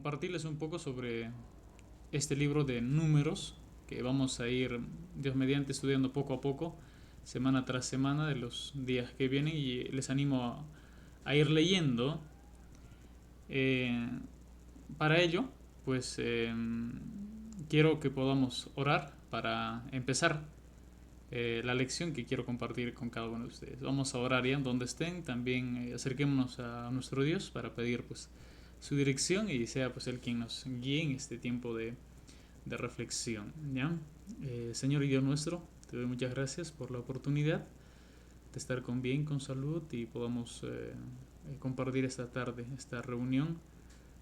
compartirles un poco sobre este libro de números que vamos a ir, Dios mediante, estudiando poco a poco, semana tras semana de los días que vienen y les animo a ir leyendo. Eh, para ello, pues quiero que podamos orar para empezar la lección que quiero compartir con cada uno de ustedes. Vamos a orar ya donde estén, también acerquémonos a nuestro Dios para pedir pues su dirección y sea pues Él quien nos guíe en este tiempo de reflexión. ¿Ya? Señor y Dios nuestro, te doy muchas gracias por la oportunidad de estar con bien, con salud y podamos compartir esta tarde, esta reunión.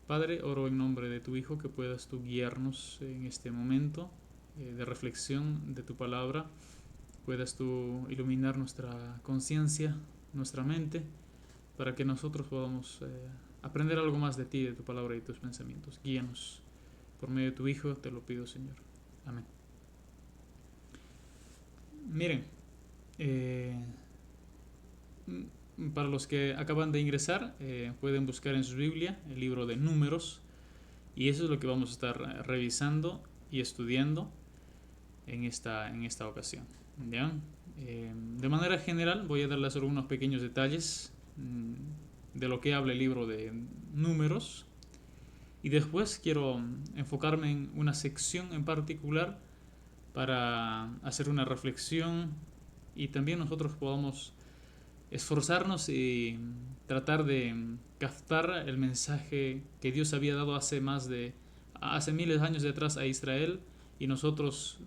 Padre, oro en nombre de tu Hijo que puedas tú guiarnos en este momento de reflexión de tu palabra, puedas tú iluminar nuestra conciencia, nuestra mente, para que nosotros podamos aprender algo más de ti, de tu palabra y de tus pensamientos. Guíanos por medio de tu Hijo, te lo pido, Señor. Amén. Miren, eh, para los que acaban de ingresar, pueden buscar en su Biblia el libro de Números y eso es lo que vamos a estar revisando y estudiando en esta ocasión. ¿Ya? De manera general voy a darles algunos pequeños detalles de lo que habla el libro de Números y después quiero enfocarme en una sección en particular para hacer una reflexión y también nosotros podamos esforzarnos y tratar de captar el mensaje que Dios había dado hace miles de años de atrás a Israel y nosotros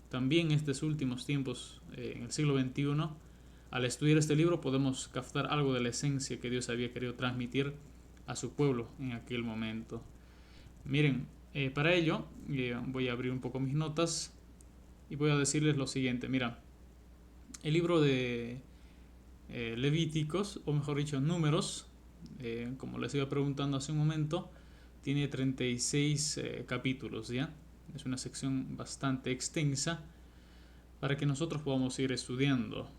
también en estos últimos tiempos, en el siglo XXI, al estudiar este libro podemos captar algo de la esencia que Dios había querido transmitir a su pueblo en aquel momento. Miren, para ello voy a abrir un poco mis notas y voy a decirles lo siguiente. Mira, el libro de Levíticos, o mejor dicho, Números, como les iba preguntando hace un momento, tiene 36 capítulos, ¿ya? Es una sección bastante extensa para que nosotros podamos ir estudiando.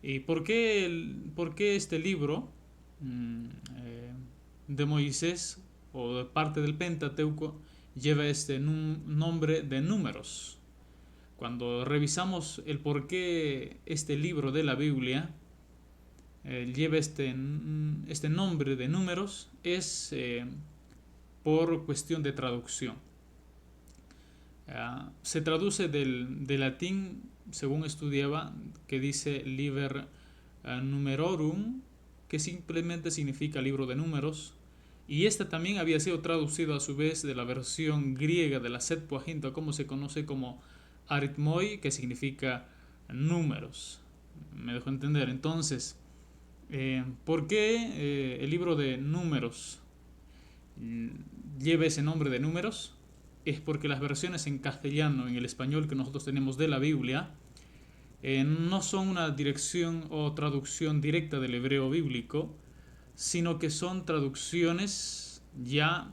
¿Y por qué este libro de Moisés o de parte del Pentateuco lleva este nombre de Números? Cuando revisamos el por qué este libro de la Biblia lleva este nombre de Números, es por cuestión de traducción. Se traduce del latín, según estudiaba, que dice Liber Numerorum, que simplemente significa libro de números, y este también había sido traducido a su vez de la versión griega de la Septuaginta, como se conoce como Arithmoi, que significa números. Me dejo entender. Entonces, ¿por qué el libro de números lleva ese nombre de números? Es porque las versiones en castellano, en el español que nosotros tenemos de la Biblia, no son una dirección o traducción directa del hebreo bíblico, sino que son traducciones ya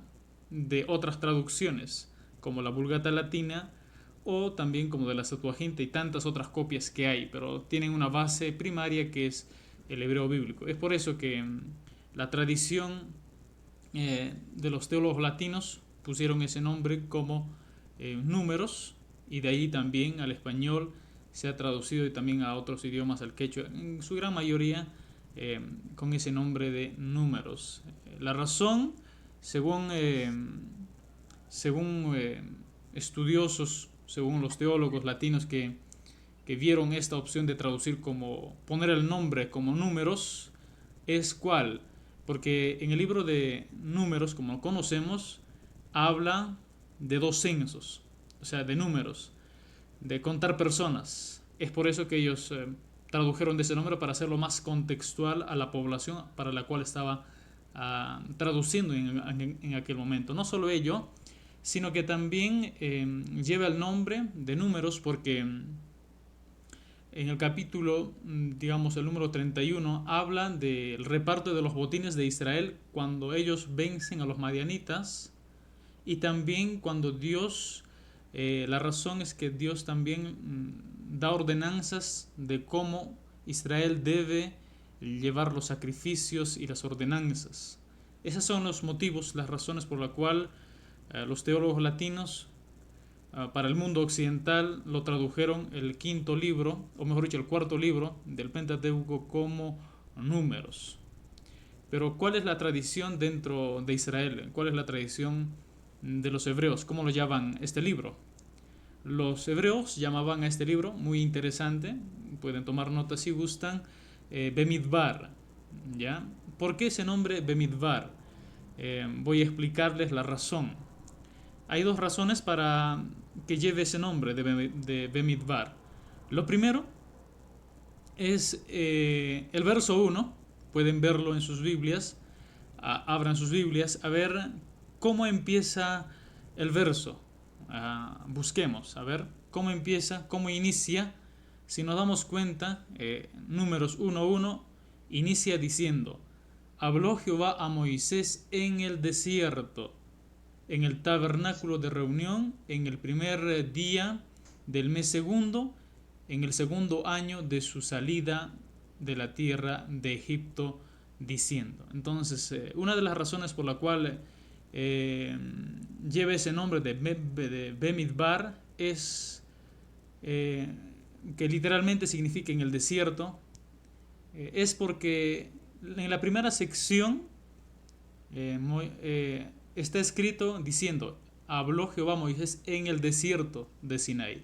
de otras traducciones, como la Vulgata Latina o también como de la Septuaginta y tantas otras copias que hay, pero tienen una base primaria que es el hebreo bíblico. Es por eso que la tradición de los teólogos latinos pusieron ese nombre como números y de ahí también al español se ha traducido y también a otros idiomas, al quechua, en su gran mayoría con ese nombre de números. La razón, según, según estudiosos, según los teólogos latinos que vieron esta opción de traducir como poner el nombre como números, es cuál. Porque en el libro de números, como conocemos, habla de dos censos, o sea, de números, de contar personas. Es por eso que ellos tradujeron de ese nombre para hacerlo más contextual a la población para la cual estaba traduciendo en aquel momento. No solo ello, sino que también lleva el nombre de números porque en el capítulo, digamos, el número 31, habla del reparto de los botines de Israel cuando ellos vencen a los madianitas y también cuando Dios, la razón es que Dios también da ordenanzas de cómo Israel debe llevar los sacrificios y las ordenanzas. Esos son los motivos, las razones por la cual los teólogos latinos para el mundo occidental lo tradujeron el quinto libro, o mejor dicho, el cuarto libro del Pentateuco como Números. Pero ¿cuál es la tradición dentro de Israel? ¿Cuál es la tradición de los hebreos? ¿Cómo lo llaman este libro? Los hebreos llamaban a este libro, muy interesante, pueden tomar nota si gustan, Bemidbar. ¿Ya? ¿Por qué ese nombre Bemidbar? Voy a explicarles la razón. Hay dos razones para que lleve ese nombre de Bemidbar. Lo primero es el verso 1, pueden verlo en sus Biblias, abran sus Biblias, a ver cómo empieza el verso. Busquemos, a ver cómo empieza, cómo inicia. Si nos damos cuenta, Números 1:1 inicia diciendo: habló Jehová a Moisés en el desierto, en el tabernáculo de reunión, en el primer día del mes segundo, en el segundo año de su salida de la tierra de Egipto, diciendo. Entonces, una de las razones por la cual lleva ese nombre de Bemidbar es que literalmente significa en el desierto, es porque en la primera sección está escrito diciendo: habló Jehová a Moisés en el desierto de Sinaí.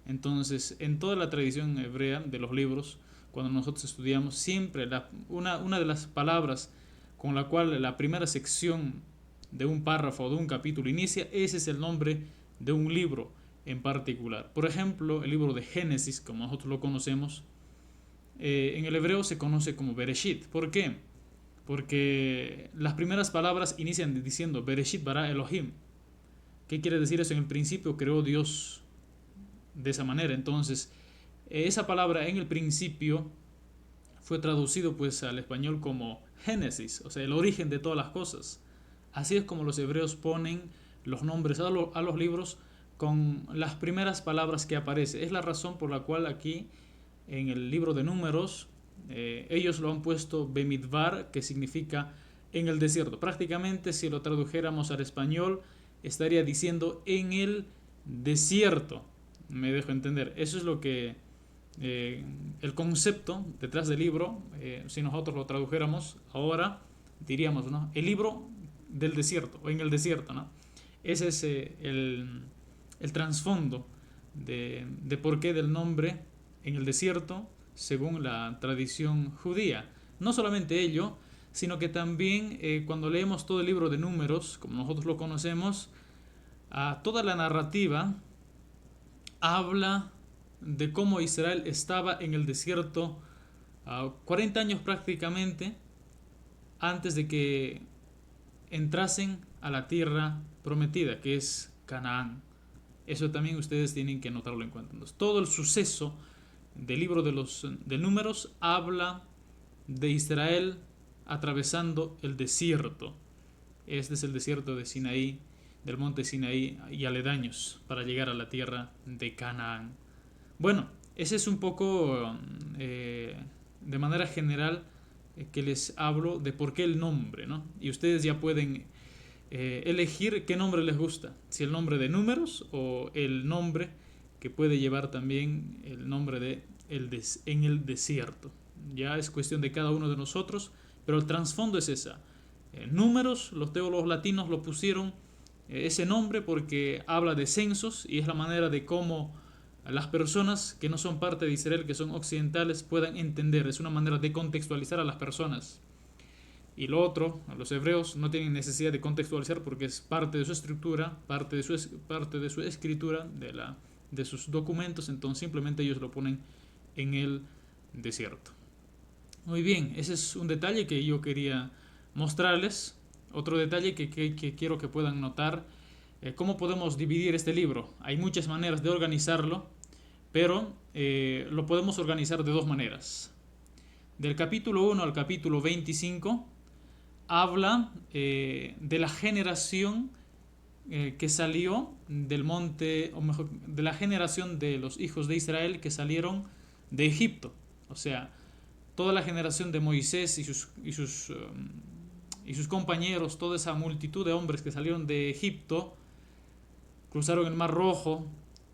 Entonces, en toda la tradición hebrea de los libros, cuando nosotros estudiamos, siempre una de las palabras con la cual la primera sección de un párrafo o de un capítulo inicia, ese es el nombre de un libro en particular. Por ejemplo, el libro de Génesis, como nosotros lo conocemos, en el hebreo se conoce como Bereshit. ¿Por qué? Porque las primeras palabras inician diciendo Bereshit bara Elohim. ¿Qué quiere decir eso? En el principio creó Dios de esa manera. Entonces, esa palabra en el principio fue traducido pues al español como Génesis, o sea, el origen de todas las cosas. Así es como los hebreos ponen los nombres a los libros con las primeras palabras que aparecen. Es la razón por la cual aquí en el libro de Números ellos lo han puesto Bemidbar, que significa en el desierto. Prácticamente, si lo tradujéramos al español, estaría diciendo en el desierto. Me dejo entender. Eso es lo que el concepto detrás del libro, si nosotros lo tradujéramos ahora, diríamos, ¿no?, el libro del desierto o en el desierto, ¿no? Ese es el trasfondo de por qué del nombre en el desierto según la tradición judía. No solamente ello, sino que también cuando leemos todo el libro de Números, como nosotros lo conocemos, toda la narrativa habla de cómo Israel estaba en el desierto 40 años prácticamente antes de que entrasen a la tierra prometida, que es Canaán. Eso también ustedes tienen que notarlo en cuenta. Entonces, todo el suceso del libro de Números habla de Israel atravesando el desierto. Este es el desierto de Sinaí, del monte Sinaí y aledaños, para llegar a la tierra de Canaán. Bueno, ese es un poco de manera general que les hablo de por qué el nombre, ¿no? Y ustedes ya pueden elegir qué nombre les gusta, si el nombre de Números o el nombre que puede llevar también el nombre de en el desierto. Ya es cuestión de cada uno de nosotros, pero el trasfondo es esa. Números, los teólogos latinos lo pusieron ese nombre porque habla de censos y es la manera de cómo las personas que no son parte de Israel, que son occidentales, puedan entender. Es una manera de contextualizar a las personas. Y lo otro, los hebreos no tienen necesidad de contextualizar porque es parte de su estructura, parte de su escritura, de sus documentos. Entonces simplemente ellos lo ponen en el desierto. Muy bien, ese es un detalle que yo quería mostrarles. Otro detalle que quiero que puedan notar, cómo podemos dividir este libro. Hay muchas maneras de organizarlo, pero lo podemos organizar de dos maneras. Del capítulo 1 al capítulo 25 habla de la generación que salió del monte, o mejor, de la generación de los hijos de Israel que salieron de Egipto. O sea, toda la generación de Moisés y sus y sus compañeros, toda esa multitud de hombres que salieron de Egipto, cruzaron el Mar Rojo.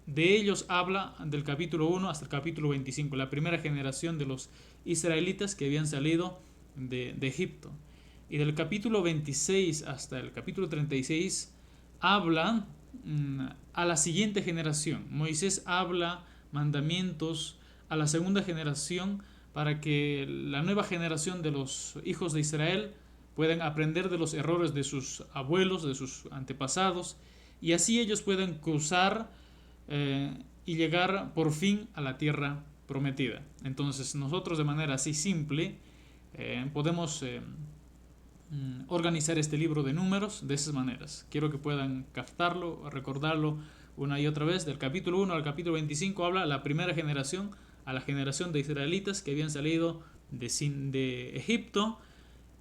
De ellos habla del capítulo 1 hasta el capítulo 25, la primera generación de los israelitas que habían salido de Egipto. Y del capítulo 26 hasta el capítulo 36 habla a la siguiente generación. Moisés habla mandamientos a la segunda generación para que la nueva generación de los hijos de Israel puedan aprender de los errores de sus abuelos, de sus antepasados, y así ellos pueden cruzar y llegar por fin a la tierra prometida. Entonces nosotros de manera así simple podemos organizar este libro de números de esas maneras. Quiero que puedan captarlo, recordarlo una y otra vez. Del capítulo 1 al capítulo 25 habla la primera generación, a la generación de israelitas que habían salido de Egipto,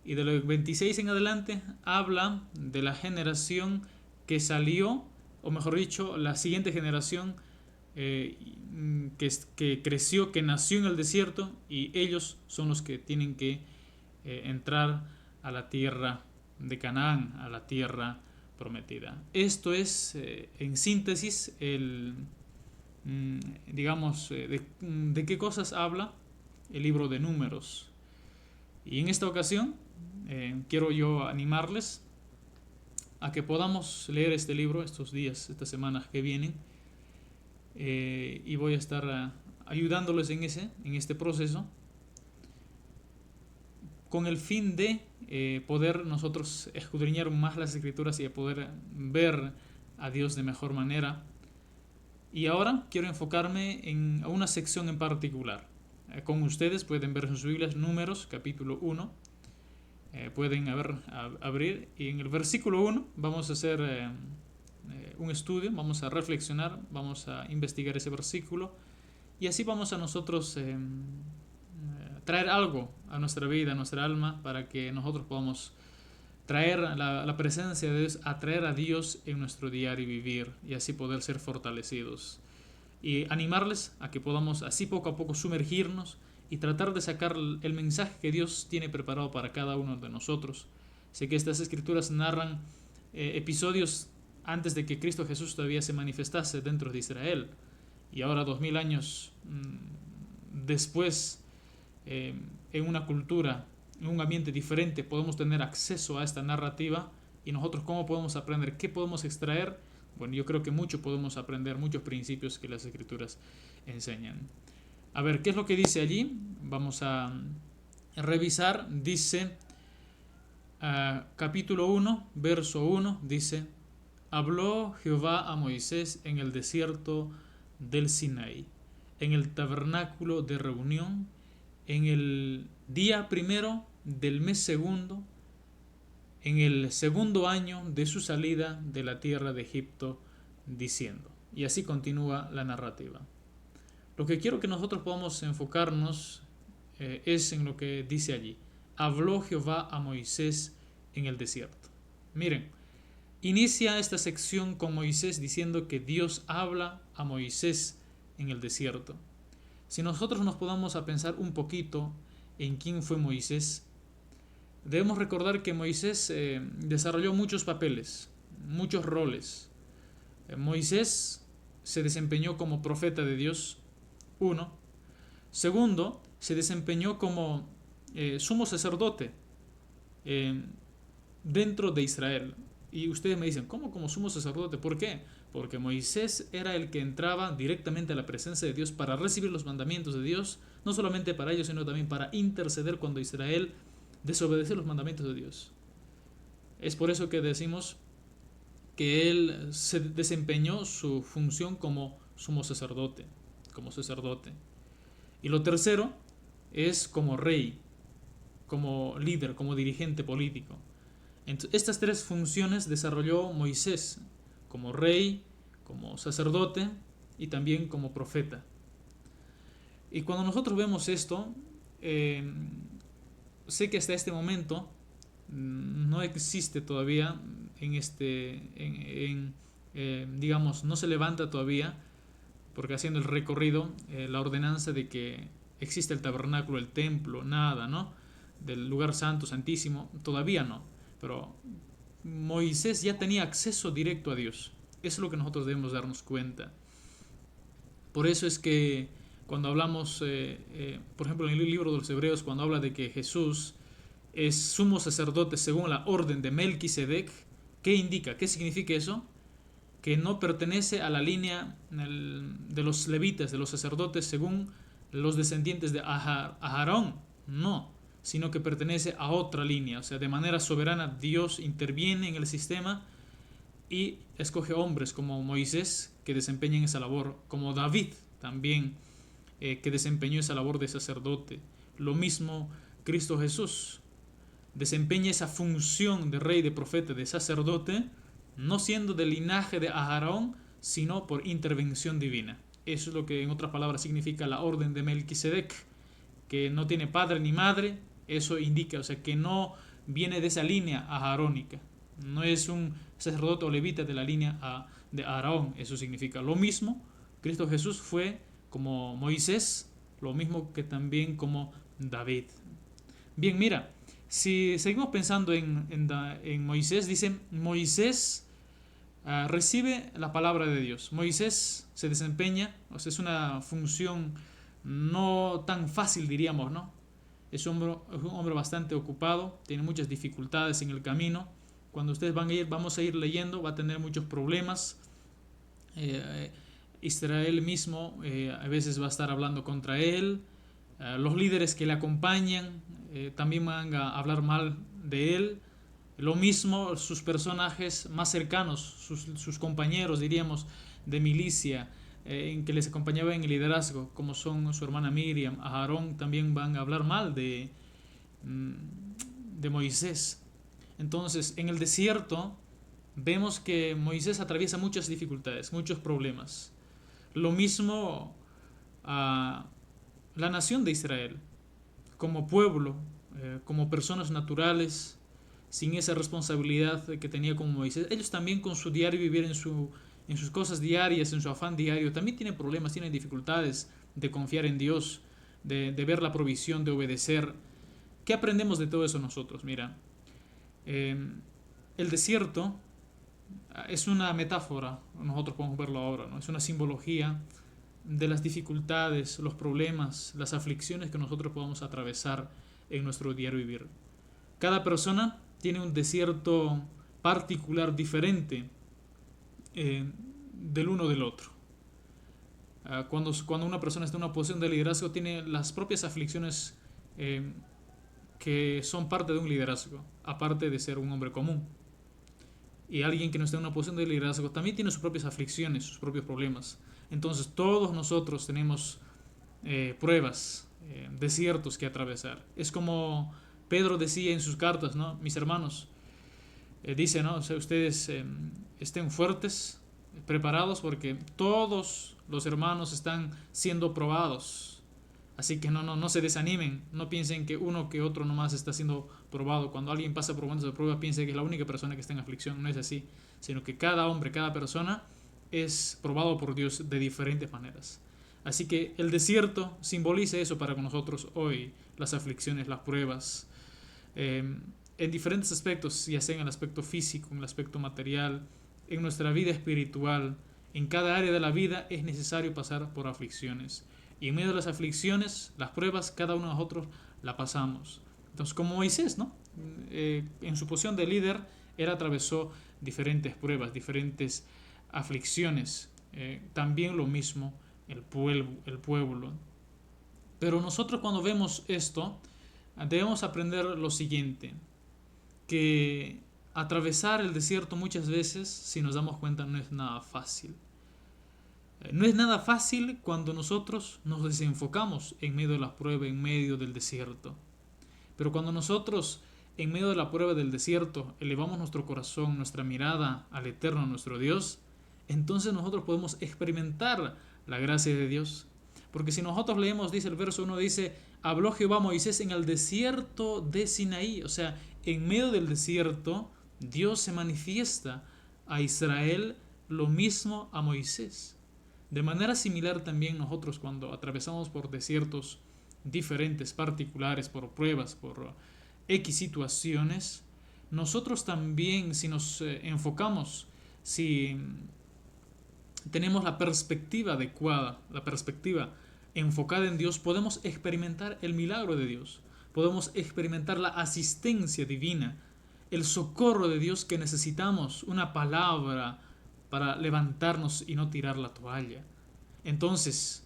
y de los 26 en adelante habla de la generación que salió, o mejor dicho, la siguiente generación que creció, que nació en el desierto, y ellos son los que tienen que entrar a la tierra de Canaán, a la tierra prometida. Esto es, en síntesis, digamos, de qué cosas habla el libro de Números. Y en esta ocasión quiero yo animarles a que podamos leer este libro estos días, estas semanas que vienen, y voy a estar ayudándoles en este proceso, con el fin de poder nosotros escudriñar más las Escrituras y poder ver a Dios de mejor manera. Y ahora quiero enfocarme en una sección en particular. Con ustedes pueden ver en sus Biblias Números, capítulo 1. Pueden abrir, y en el versículo 1 vamos a hacer un estudio, vamos a reflexionar, vamos a investigar ese versículo, y así vamos a nosotros traer algo a nuestra vida, a nuestra alma, para que nosotros podamos traer la presencia de Dios, atraer a Dios en nuestro diario vivir, y así poder ser fortalecidos. Y animarles a que podamos así poco a poco sumergirnos y tratar de sacar el mensaje que Dios tiene preparado para cada uno de nosotros. Sé que estas escrituras narran episodios antes de que Cristo Jesús todavía se manifestase dentro de Israel, y ahora 2000 años después, en una cultura, en un ambiente diferente, podemos tener acceso a esta narrativa. Y nosotros, ¿cómo podemos aprender? ¿Qué podemos extraer? Bueno, yo creo que mucho podemos aprender, muchos principios que las escrituras enseñan. A ver, ¿qué es lo que dice allí? Vamos a revisar. Dice, capítulo 1, verso 1, dice: habló Jehová a Moisés en el desierto del Sinaí, en el tabernáculo de reunión, en el día primero del mes segundo, en el segundo año de su salida de la tierra de Egipto, diciendo. Y así continúa la narrativa. Lo que quiero que nosotros podamos enfocarnos es en lo que dice allí. Habló Jehová a Moisés en el desierto. Miren, inicia esta sección con Moisés diciendo que Dios habla a Moisés en el desierto. Si nosotros nos podamos a pensar un poquito en quién fue Moisés, debemos recordar que Moisés desarrolló muchos papeles, muchos roles. Moisés se desempeñó como profeta de Dios, uno. Segundo, se desempeñó como sumo sacerdote dentro de Israel. Y ustedes me dicen, ¿cómo como sumo sacerdote? ¿Por qué? Porque Moisés era el que entraba directamente a la presencia de Dios para recibir los mandamientos de Dios, no solamente para ellos, sino también para interceder cuando Israel desobedeció los mandamientos de Dios. Es por eso que decimos que él se desempeñó su función como sumo sacerdote, Y lo tercero es como rey, como líder, como dirigente político. Entonces, estas tres funciones desarrolló Moisés: como rey, como sacerdote y también como profeta. Y cuando nosotros vemos esto, sé que hasta este momento no existe todavía digamos, no se levanta todavía, porque haciendo el recorrido, la ordenanza de que existe el tabernáculo, el templo, nada, ¿no? Del lugar santo, santísimo, todavía no. pero Moisés ya tenía acceso directo a Dios. Eso es lo que nosotros debemos darnos cuenta. Por eso es que cuando hablamos, por ejemplo, en el libro de los Hebreos, cuando habla de que Jesús es sumo sacerdote según la orden de Melquisedec, ¿qué indica? ¿Qué significa eso? Que no pertenece a la línea de los levitas, de los sacerdotes, según los descendientes de Aarón, no, sino que pertenece a otra línea. O sea, de manera soberana Dios interviene en el sistema y escoge hombres como Moisés que desempeñen esa labor, como David también, que desempeñó esa labor de sacerdote. Lo mismo Cristo Jesús desempeña esa función de rey, de profeta, de sacerdote, no siendo del linaje de Aarón, sino por intervención divina. Eso es lo que en otras palabras significa la orden de Melquisedec, que no tiene padre ni madre. Eso indica, o sea, que no viene de esa línea aarónica, no es un sacerdote o levita de la línea de Aarón. Eso significa lo mismo. Cristo Jesús fue como Moisés, lo mismo que también como David. Bien, mira, si seguimos pensando en Moisés, dice Moisés recibe la palabra de Dios. Moisés se desempeña, o sea, es una función no tan fácil, diríamos, ¿no? Es un hombre bastante ocupado, tiene muchas dificultades en el camino. Cuando ustedes vamos a ir leyendo, va a tener muchos problemas. Israel mismo a veces va a estar hablando contra él. Los líderes que le acompañan también van a hablar mal de él. Lo mismo sus personajes más cercanos, sus compañeros, diríamos, de milicia, en que les acompañaba en el liderazgo, como son su hermana Miriam, Aarón, también van a hablar mal de Moisés. Entonces, en el desierto vemos que Moisés atraviesa muchas dificultades, muchos problemas. Lo mismo a la nación de Israel, como pueblo, como personas naturales, sin esa responsabilidad que tenía como Moisés. Ellos también con su diario vivir en sus cosas diarias, en su afán diario, también tienen problemas, tienen dificultades de confiar en Dios, de ver la provisión, de obedecer. ¿Qué aprendemos de todo eso nosotros? Mira, el desierto es una metáfora, nosotros podemos verlo ahora, ¿no? Es una simbología de las dificultades, los problemas, las aflicciones que nosotros podamos atravesar en nuestro diario vivir. Cada persona tiene un desierto particular diferente del uno del otro. Cuando una persona está en una posición de liderazgo, tiene las propias aflicciones que son parte de un liderazgo, aparte de ser un hombre común. Y alguien que no está en una posición de liderazgo también tiene sus propias aflicciones, sus propios problemas. Entonces todos nosotros tenemos pruebas, desiertos que atravesar. Es como Pedro decía en sus cartas, ¿no? Mis hermanos, dice, ¿no? O sea, ustedes estén fuertes, preparados, porque todos los hermanos están siendo probados. Así que no se desanimen, no piensen que uno que otro nomás está siendo probado. Cuando alguien pasa por momentos de prueba, piense que es la única persona que está en aflicción. No es así, sino que cada hombre, cada persona es probado por Dios de diferentes maneras. Así que el desierto simboliza eso para nosotros hoy, las aflicciones, las pruebas, en diferentes aspectos, ya sea en el aspecto físico, en el aspecto material, en nuestra vida espiritual. En cada área de la vida es necesario pasar por aflicciones. Y en medio de las aflicciones, las pruebas, cada uno de nosotros la pasamos. Entonces, como Moisés, ¿no? En su posición de líder, él atravesó diferentes pruebas, diferentes aflicciones. También lo mismo el pueblo. Pero nosotros cuando vemos esto, debemos aprender lo siguiente, que atravesar el desierto muchas veces, si nos damos cuenta, no es nada fácil. No es nada fácil cuando nosotros nos desenfocamos en medio de la prueba, en medio del desierto. Pero cuando nosotros, en medio de la prueba del desierto, elevamos nuestro corazón, nuestra mirada al Eterno, nuestro Dios, entonces nosotros podemos experimentar la gracia de Dios. Porque si nosotros leemos, dice el verso 1, dice, habló Jehová a Moisés en el desierto de Sinaí. O sea, en medio del desierto, Dios se manifiesta a Israel, lo mismo a Moisés. De manera similar también nosotros cuando atravesamos por desiertos diferentes, particulares, por pruebas, por X situaciones, nosotros también, si nos enfocamos, si tenemos la perspectiva adecuada, la perspectiva enfocada en Dios, podemos experimentar el milagro de Dios, podemos experimentar la asistencia divina, el socorro de Dios que necesitamos, una palabra para levantarnos y no tirar la toalla. Entonces,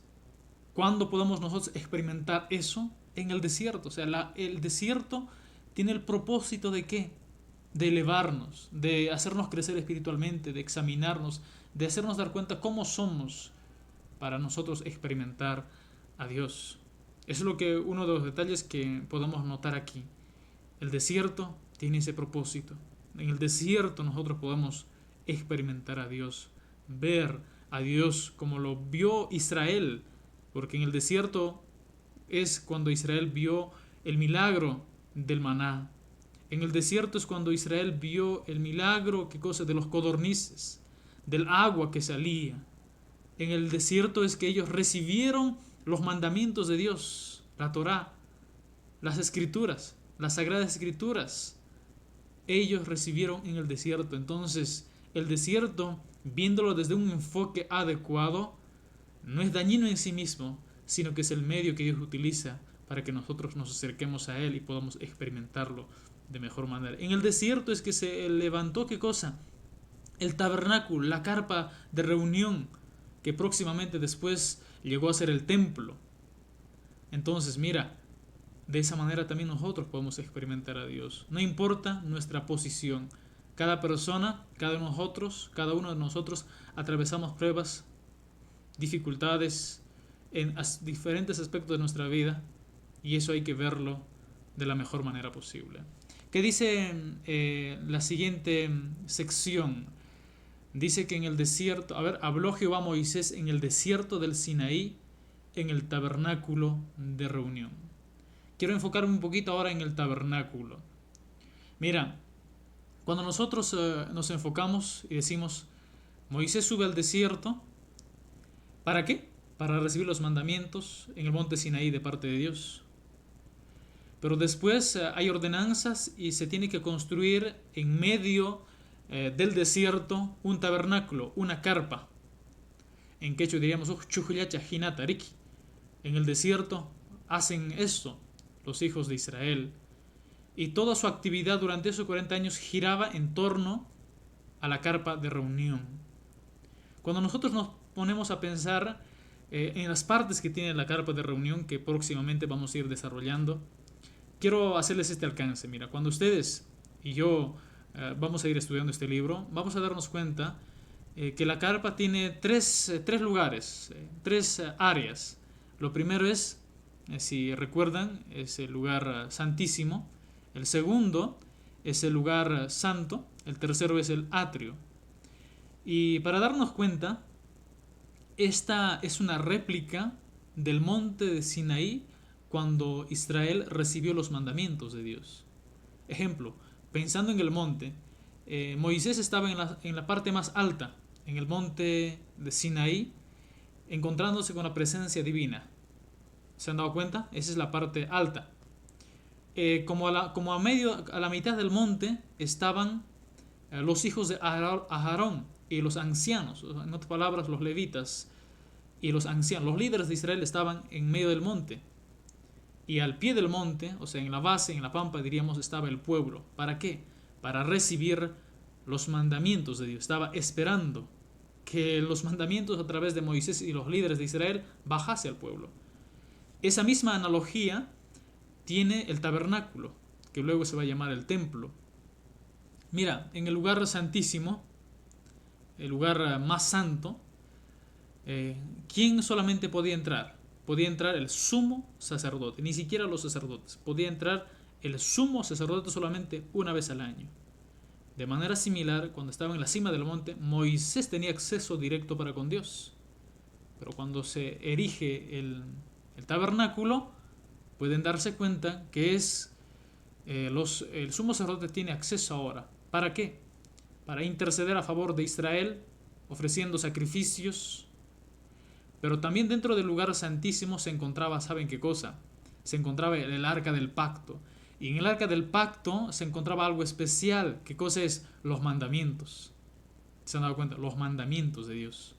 ¿cuándo podemos nosotros experimentar eso? En el desierto. O sea, el desierto tiene el propósito de ¿qué? De elevarnos, de hacernos crecer espiritualmente, de examinarnos, de hacernos dar cuenta cómo somos para nosotros experimentar a Dios. Eso es lo que uno de los detalles que podemos notar aquí. El desierto tiene ese propósito. En el desierto nosotros podemos experimentar a Dios, ver a Dios como lo vio Israel, porque en el desierto es cuando Israel vio el milagro del maná. En el desierto es cuando Israel vio el milagro, ¿qué cosa? De los codornices, del agua que salía. En el desierto es que ellos recibieron los mandamientos de Dios, la Torá, las escrituras, las sagradas escrituras. Ellos recibieron en el desierto. Entonces, el desierto, viéndolo desde un enfoque adecuado, no es dañino en sí mismo, sino que es el medio que Dios utiliza para que nosotros nos acerquemos a Él y podamos experimentarlo de mejor manera. En el desierto es que se levantó, ¿qué cosa? El tabernáculo, la carpa de reunión, que próximamente después llegó a ser el templo. Entonces, mira, de esa manera también nosotros podemos experimentar a Dios. No importa nuestra posición. Cada persona, cada uno de nosotros atravesamos pruebas, dificultades en diferentes aspectos de nuestra vida, y eso hay que verlo de la mejor manera posible. ¿Qué dice la siguiente sección? Dice que en el desierto, habló Jehová a Moisés en el desierto del Sinaí, en el tabernáculo de reunión. Quiero enfocarme un poquito ahora en el tabernáculo. Mira, cuando nosotros nos enfocamos y decimos, Moisés sube al desierto, ¿para qué? Para recibir los mandamientos en el monte Sinaí de parte de Dios. Pero después hay ordenanzas y se tiene que construir en medio del desierto un tabernáculo, una carpa. En quechua diríamos, en el desierto hacen esto los hijos de Israel. Y toda su actividad durante esos 40 años giraba en torno a la carpa de reunión. Cuando nosotros nos ponemos a pensar en las partes que tiene la carpa de reunión, que próximamente vamos a ir desarrollando, quiero hacerles este alcance. Mira, cuando ustedes y yo vamos a ir estudiando este libro, vamos a darnos cuenta que la carpa tiene tres lugares, tres áreas. Lo primero es, si recuerdan, es el lugar santísimo. El segundo es el lugar santo. El tercero es el atrio. Y para darnos cuenta, esta es una réplica del monte de Sinaí cuando Israel recibió los mandamientos de Dios. Ejemplo, pensando en el monte, Moisés estaba en la parte más alta, en el monte de Sinaí, encontrándose con la presencia divina. ¿Se han dado cuenta? Esa es la parte alta. Como a la mitad del monte estaban los hijos de Aarón y los ancianos, en otras palabras, los levitas y los ancianos. Los líderes de Israel estaban en medio del monte. Y al pie del monte, o sea, en la base, en la pampa, diríamos, estaba el pueblo. ¿Para qué? Para recibir los mandamientos de Dios. Estaba esperando que los mandamientos a través de Moisés y los líderes de Israel bajase al pueblo. Esa misma analogía tiene el tabernáculo, que luego se va a llamar el templo. Mira, en el lugar santísimo, el lugar más santo, ¿quién solamente podía entrar? Podía entrar el sumo sacerdote, ni siquiera los sacerdotes. Podía entrar el sumo sacerdote solamente una vez al año. De manera similar, cuando estaba en la cima del monte, Moisés tenía acceso directo para con Dios. Pero cuando se erige el tabernáculo, pueden darse cuenta que el sumo sacerdote tiene acceso ahora. ¿Para qué? Para interceder a favor de Israel, ofreciendo sacrificios. Pero también dentro del lugar santísimo se encontraba, ¿saben qué cosa? Se encontraba el arca del pacto. Y en el arca del pacto se encontraba algo especial. ¿Qué cosa es? Los mandamientos. ¿Se han dado cuenta? Los mandamientos de Dios.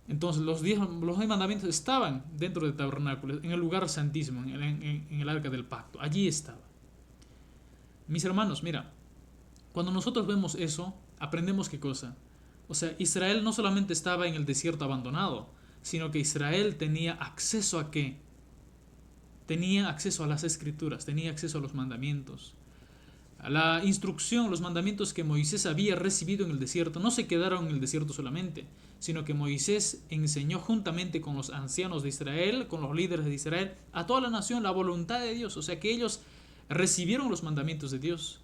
Entonces los 10 mandamientos estaban dentro del tabernáculo, en el lugar santísimo, en el arca del pacto. Allí estaba. Mis hermanos, mira, cuando nosotros vemos eso, aprendemos qué cosa. O sea, Israel no solamente estaba en el desierto abandonado, sino que Israel tenía acceso a qué? Tenía acceso a las escrituras, tenía acceso a los mandamientos. A la instrucción, los mandamientos que Moisés había recibido en el desierto no se quedaron en el desierto solamente, sino que Moisés enseñó juntamente con los ancianos de Israel, con los líderes de Israel, a toda la nación la voluntad de Dios. O sea que ellos recibieron los mandamientos de Dios.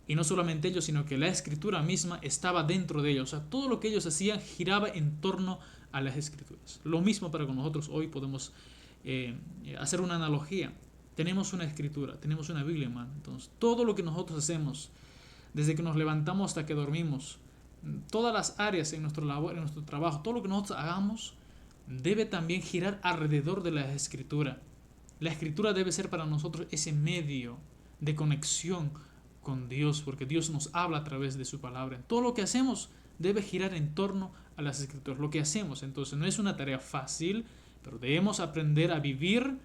Y no solamente ellos, sino que la escritura misma estaba dentro de ellos. O sea, todo lo que ellos hacían giraba en torno a las escrituras. Lo mismo para con nosotros hoy podemos hacer una analogía. Tenemos una escritura, tenemos una Biblia en mano. Entonces, todo lo que nosotros hacemos, desde que nos levantamos hasta que dormimos, todas las áreas en nuestro labor, en nuestro trabajo, todo lo que nosotros hagamos, debe también girar alrededor de la escritura. La escritura debe ser para nosotros ese medio de conexión con Dios, porque Dios nos habla a través de su palabra. Todo lo que hacemos debe girar en torno a las escrituras. Lo que hacemos, entonces, no es una tarea fácil, pero debemos aprender a vivir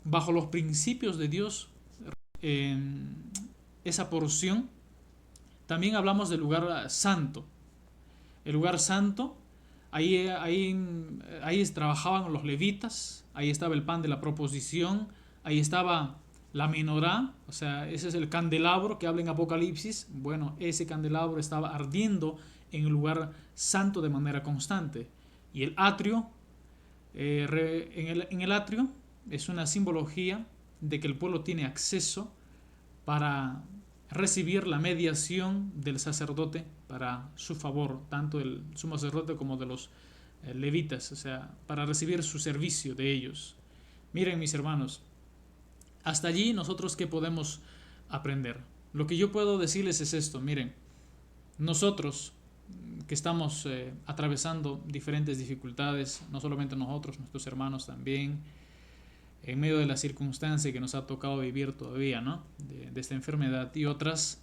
bajo los principios de Dios esa porción. También hablamos del lugar santo. El lugar santo, ahí trabajaban los levitas, ahí estaba el pan de la proposición, ahí estaba la menorá, o sea, ese es el candelabro que habla en Apocalipsis. Bueno, ese candelabro estaba ardiendo en el lugar santo de manera constante. Y el atrio, en el atrio es una simbología de que el pueblo tiene acceso para recibir la mediación del sacerdote para su favor, tanto el sumo sacerdote como de los levitas, o sea, para recibir su servicio de ellos. Miren, mis hermanos, hasta allí nosotros ¿qué podemos aprender? Lo que yo puedo decirles es esto. Miren, nosotros que estamos atravesando diferentes dificultades, no solamente nosotros, nuestros hermanos también, en medio de la circunstancia que nos ha tocado vivir todavía, ¿no? De esta enfermedad y otras,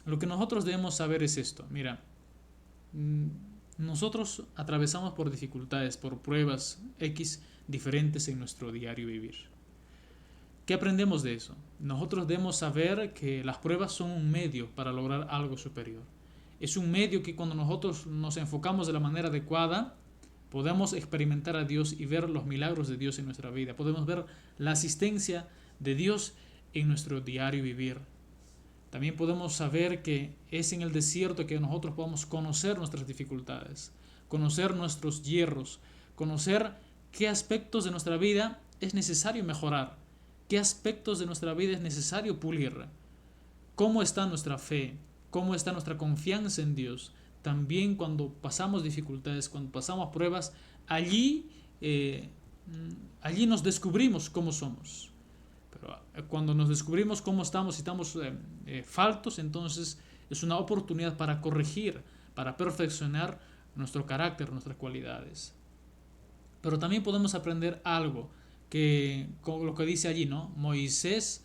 lo que nosotros debemos saber es esto. Mira, nosotros atravesamos por dificultades, por pruebas X diferentes en nuestro diario vivir. ¿Qué aprendemos de eso? Nosotros debemos saber que las pruebas son un medio para lograr algo superior. Es un medio que cuando nosotros nos enfocamos de la manera adecuada, podemos experimentar a Dios y ver los milagros de Dios en nuestra vida. Podemos ver la asistencia de Dios en nuestro diario vivir. También podemos saber que es en el desierto que nosotros podemos conocer nuestras dificultades, conocer nuestros hierros, conocer qué aspectos de nuestra vida es necesario mejorar, qué aspectos de nuestra vida es necesario pulir, cómo está nuestra fe, cómo está nuestra confianza en Dios. También cuando pasamos dificultades, cuando pasamos pruebas, allí nos descubrimos cómo somos. Pero cuando nos descubrimos cómo estamos, si estamos faltos, entonces es una oportunidad para corregir, para perfeccionar nuestro carácter, nuestras cualidades. Pero también podemos aprender algo, que con lo que dice allí, ¿no? Moisés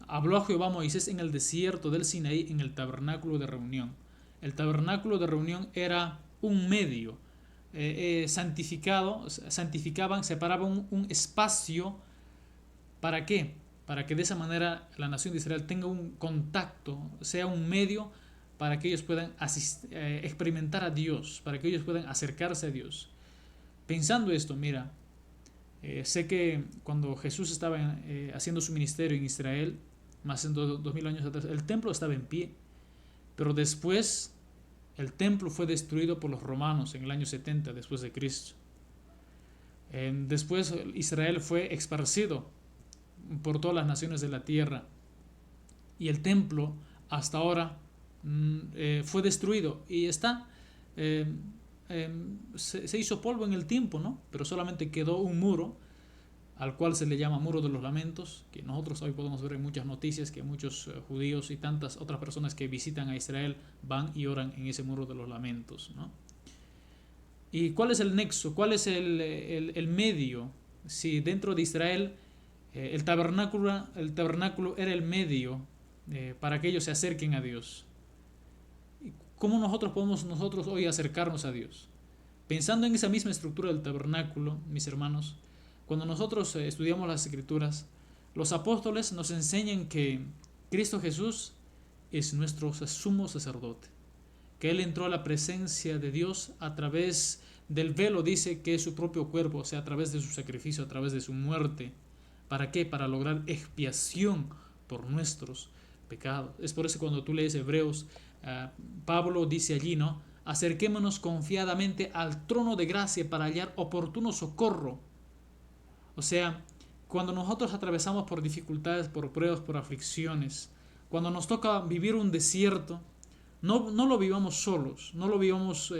habló a Jehová Moisés en el desierto del Sinaí, en el tabernáculo de reunión. El tabernáculo de reunión era un medio santificaban, separaban un espacio. ¿Para qué? Para que de esa manera la nación de Israel tenga un contacto, sea un medio para que ellos puedan experimentar a Dios, para que ellos puedan acercarse a Dios. Pensando esto, mira, sé que cuando Jesús estaba haciendo su ministerio en Israel, más de 2000 años atrás, el templo estaba en pie, pero después el templo fue destruido por los romanos en el año 70 después de Cristo. Después Israel fue esparcido por todas las naciones de la tierra y el templo hasta ahora fue destruido y está se hizo polvo en el tiempo, ¿no? Pero solamente quedó un muro al cual se le llama Muro de los Lamentos, que nosotros hoy podemos ver en muchas noticias que muchos judíos y tantas otras personas que visitan a Israel van y oran en ese Muro de los Lamentos, ¿no? ¿Y cuál es el nexo? ¿Cuál es el medio? Si dentro de Israel El tabernáculo era el medio para que ellos se acerquen a Dios. ¿Cómo podemos nosotros hoy acercarnos a Dios? Pensando en esa misma estructura del tabernáculo, mis hermanos, cuando nosotros estudiamos las Escrituras, los apóstoles nos enseñan que Cristo Jesús es nuestro sumo sacerdote, que Él entró a la presencia de Dios a través del velo, dice que es su propio cuerpo, o sea, a través de su sacrificio, a través de su muerte. ¿Para qué? Para lograr expiación por nuestros pecados. Es por eso cuando tú lees Hebreos, Pablo dice allí, ¿no? Acerquémonos confiadamente al trono de gracia para hallar oportuno socorro. O sea, cuando nosotros atravesamos por dificultades, por pruebas, por aflicciones, cuando nos toca vivir un desierto, no lo vivamos solos, no lo vivamos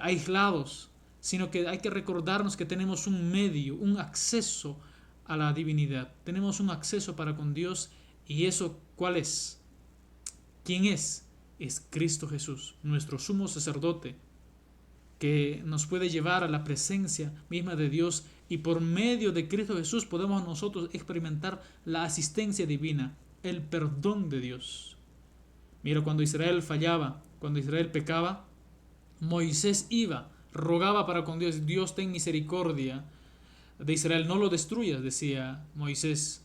aislados, sino que hay que recordarnos que tenemos un medio, un acceso a la divinidad. Tenemos un acceso para con Dios, y eso, ¿cuál es? ¿Quién es? Es Cristo Jesús, nuestro sumo sacerdote, que nos puede llevar a la presencia misma de Dios, y por medio de Cristo Jesús podemos nosotros experimentar la asistencia divina, el perdón de Dios. Mira, cuando Israel fallaba, cuando Israel pecaba, Moisés iba, rogaba para con Dios: Dios, ten misericordia de Israel, no lo destruyas, decía Moisés.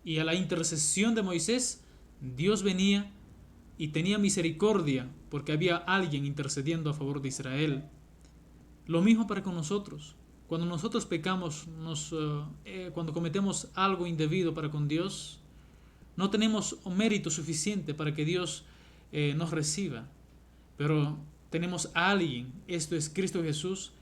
Y a la intercesión de Moisés, Dios venía y tenía misericordia, porque había alguien intercediendo a favor de Israel. Lo mismo para con nosotros. Cuando nosotros pecamos, cuando cometemos algo indebido para con Dios, no tenemos mérito suficiente para que Dios nos reciba. Pero tenemos a alguien, esto es Cristo Jesús,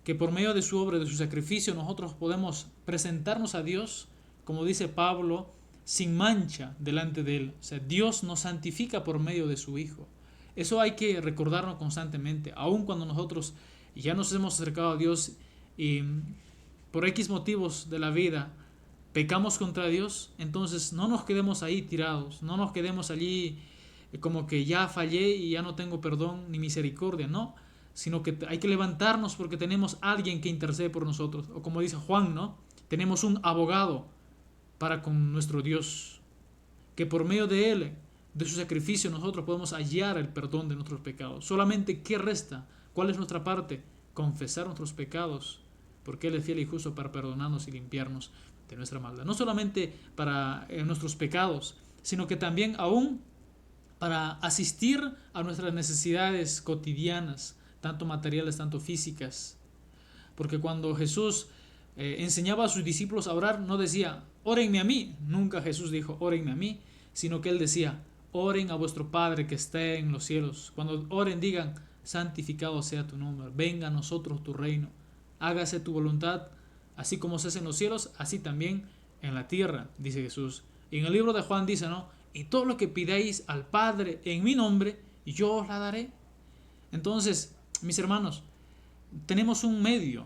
que por medio de su obra, de su sacrificio, nosotros podemos presentarnos a Dios, como dice Pablo, sin mancha delante de Él. O sea, Dios nos santifica por medio de su Hijo. Eso hay que recordarnos constantemente, aun cuando nosotros ya nos hemos acercado a Dios y por X motivos de la vida pecamos contra Dios. Entonces no nos quedemos ahí tirados, no nos quedemos allí como que ya fallé y ya no tengo perdón ni misericordia, no, sino que hay que levantarnos porque tenemos alguien que intercede por nosotros, o como dice Juan, ¿no? Tenemos un abogado para con nuestro Dios, que por medio de Él, de su sacrificio, nosotros podemos hallar el perdón de nuestros pecados. Solamente, ¿qué resta? ¿Cuál es nuestra parte? Confesar nuestros pecados, porque Él es fiel y justo para perdonarnos y limpiarnos de nuestra maldad. No solamente para nuestros pecados, sino que también aún para asistir a nuestras necesidades cotidianas, tanto materiales, tanto físicas. Porque cuando Jesús enseñaba a sus discípulos a orar, no decía, órenme a mí. Nunca Jesús dijo, órenme a mí, sino que Él decía, oren a vuestro Padre que está en los cielos. Cuando oren, digan, santificado sea tu nombre, venga a nosotros tu reino, hágase tu voluntad, así como se hace en los cielos, así también en la tierra, dice Jesús. Y en el libro de Juan dice, ¿no? Y todo lo que pidáis al Padre en mi nombre, yo os la daré. Entonces, mis hermanos, tenemos un medio.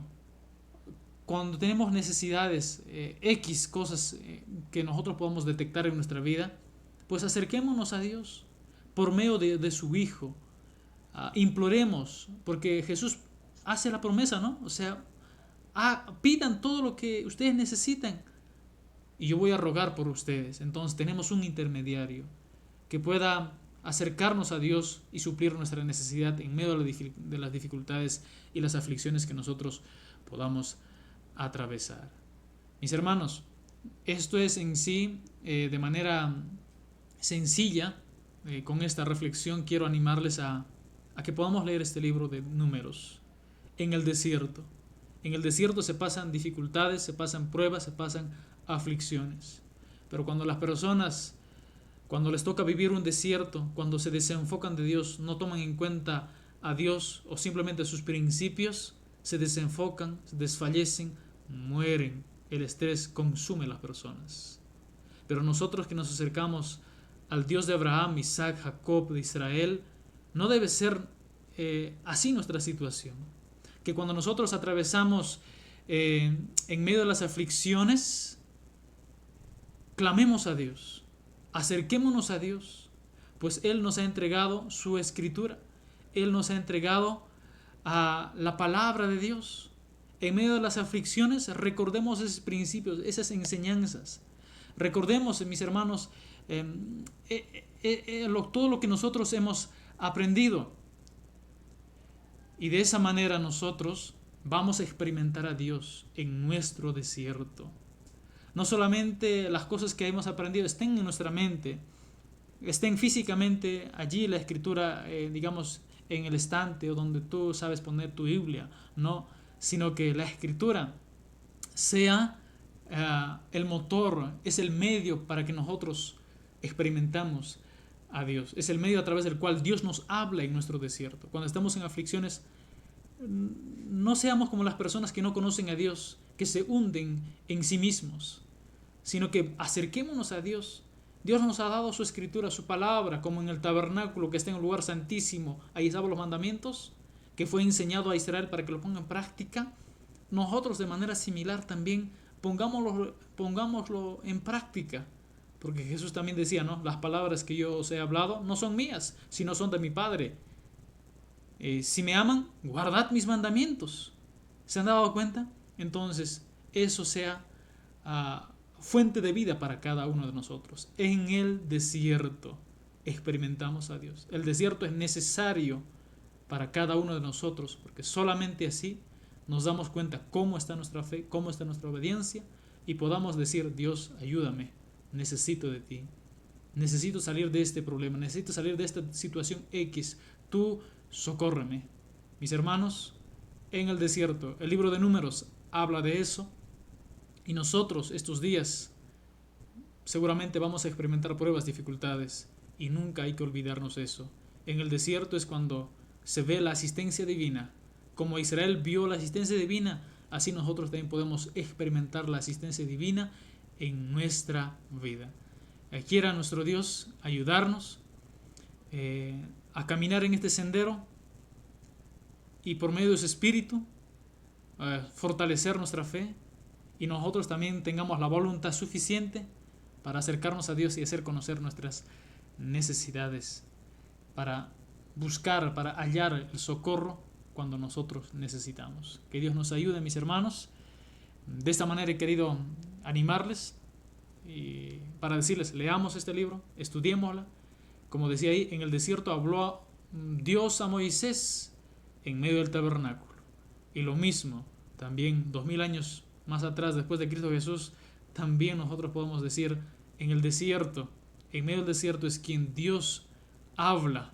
Cuando tenemos necesidades, X cosas que nosotros podamos detectar en nuestra vida, pues acerquémonos a Dios por medio de su Hijo. Imploremos, porque Jesús hace la promesa, ¿no? O sea, pidan todo lo que ustedes necesitan y yo voy a rogar por ustedes. Entonces tenemos un intermediario que pueda acercarnos a Dios y suplir nuestra necesidad en medio de las dificultades y las aflicciones que nosotros podamos atravesar. Mis hermanos, esto es en sí, de manera sencilla, con esta reflexión quiero animarles a que podamos leer este libro de Números en el desierto. En el desierto se pasan dificultades, se pasan pruebas, se pasan aflicciones. Pero cuando las personas, cuando les toca vivir un desierto, cuando se desenfocan de Dios, no toman en cuenta a Dios o simplemente sus principios, se desenfocan, se desfallecen, mueren. El estrés consume a las personas. Pero nosotros que nos acercamos al Dios de Abraham, Isaac, Jacob, de Israel, no debe ser así nuestra situación. Que cuando nosotros atravesamos en medio de las aflicciones, clamemos a Dios, acerquémonos a Dios, pues Él nos ha entregado su escritura, Él nos ha entregado a la palabra de Dios. en medio de las aflicciones, recordemos esos principios, esas enseñanzas. Recordemos, mis hermanos, todo lo que nosotros hemos aprendido. Y de esa manera nosotros vamos a experimentar a Dios en nuestro desierto. No solamente las cosas que hemos aprendido estén en nuestra mente, estén físicamente allí la escritura, digamos, en el estante o donde tú sabes poner tu Biblia, no, sino que la escritura sea el motor, es el medio para que nosotros experimentamos a Dios. Es el medio a través del cual Dios nos habla en nuestro desierto. Cuando estamos en aflicciones, no seamos como las personas que no conocen a Dios, que se hunden en sí mismos, sino que acerquémonos a Dios. Dios nos ha dado su escritura, su palabra, como en el tabernáculo que está en el lugar santísimo. Ahí estaban los mandamientos que fue enseñado a Israel para que lo ponga en práctica. Nosotros de manera similar también pongámoslo en práctica. Porque Jesús también decía, ¿no? Las palabras que yo os he hablado no son mías, sino son de mi Padre. Si me aman, guardad mis mandamientos. ¿Se han dado cuenta? Entonces, eso sea fuente de vida para cada uno de nosotros. En el desierto experimentamos a Dios. El desierto es necesario para cada uno de nosotros, porque solamente así nos damos cuenta cómo está nuestra fe, cómo está nuestra obediencia, y podamos decir, Dios, ayúdame, necesito de ti, necesito salir de este problema, necesito salir de esta situación X, tú socórreme. Mis hermanos, en el desierto, el libro de Números habla de eso, y nosotros estos días seguramente vamos a experimentar pruebas, dificultades, y nunca hay que olvidarnos eso. En el desierto es cuando se ve la asistencia divina. Como Israel vio la asistencia divina, así nosotros también podemos experimentar la asistencia divina en nuestra vida. Quiera nuestro Dios ayudarnos a caminar en este sendero y por medio de su Espíritu fortalecer nuestra fe, y nosotros también tengamos la voluntad suficiente para acercarnos a Dios y hacer conocer nuestras necesidades, para buscar, para hallar el socorro cuando nosotros necesitamos. Que Dios nos ayude, mis hermanos. De esta manera he querido animarles y para decirles, leamos este libro, estudiémosla. Como decía ahí, en el desierto habló Dios a Moisés en medio del tabernáculo. Y lo mismo, también 2000 años más atrás, después de Cristo Jesús, también nosotros podemos decir, en el desierto, en medio del desierto es quien Dios habla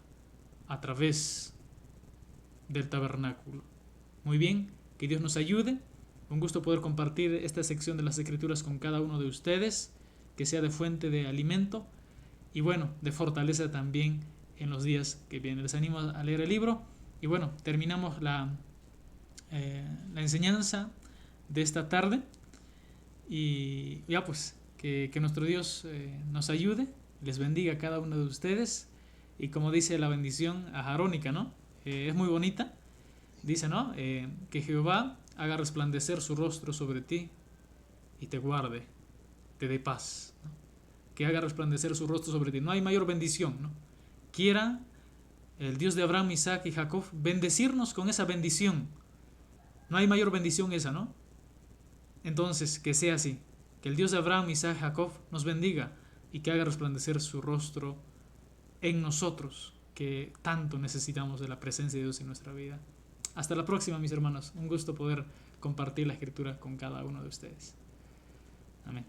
a través del tabernáculo. Muy bien, que Dios nos ayude. Un gusto poder compartir esta sección de las Escrituras con cada uno de ustedes, que sea de fuente de alimento y bueno, de fortaleza también en los días que vienen. Les animo a leer el libro y bueno, terminamos la enseñanza de esta tarde y ya pues que nuestro Dios nos ayude, les bendiga a cada uno de ustedes, y como dice la bendición ajarónica, ¿no? Es muy bonita, dice, ¿no? Que Jehová haga resplandecer su rostro sobre ti y te guarde, te dé paz, ¿no? Que haga resplandecer su rostro sobre ti. No hay mayor bendición, ¿no? Quiera el Dios de Abraham, Isaac y Jacob bendecirnos con esa bendición. No hay mayor bendición esa, ¿no? Entonces, que sea así. Que el Dios de Abraham, Isaac y Jacob nos bendiga y que haga resplandecer su rostro en nosotros, que tanto necesitamos de la presencia de Dios en nuestra vida. Hasta la próxima, mis hermanos. Un gusto poder compartir la Escritura con cada uno de ustedes. Amén.